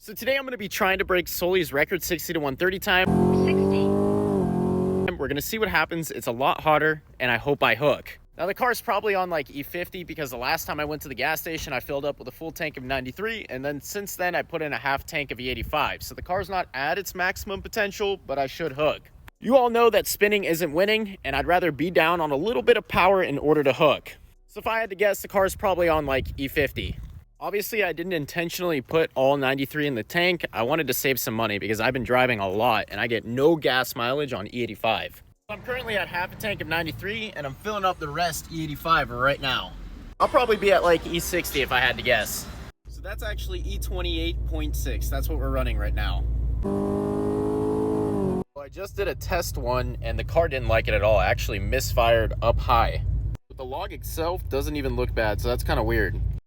So today I'm going to be trying to break Sully's record 60 to 130 time. 60. We're going to see what happens. It's a lot hotter, and I hope I hook. Now the car's probably on like E50 because the last time I went to the gas station, I filled up with a full tank of 93, and then since then I put in a half tank of E85. So the car's not at its maximum potential, but I should hook. You all know that spinning isn't winning, and I'd rather be down on a little bit of power in order to hook. So if I had to guess, the car's probably on like E50. Obviously, I didn't intentionally put all 93 in the tank. I wanted to save some money because I've been driving a lot and I get no gas mileage on E85. I'm currently at half a tank of 93 and I'm filling up the rest E85 right now. I'll probably be at like E60 if I had to guess. So that's actually E28.6. That's what we're running right now. Well, I just did a test one and the car didn't like it at all. I actually misfired up high. But the log itself doesn't even look bad, so that's kind of weird.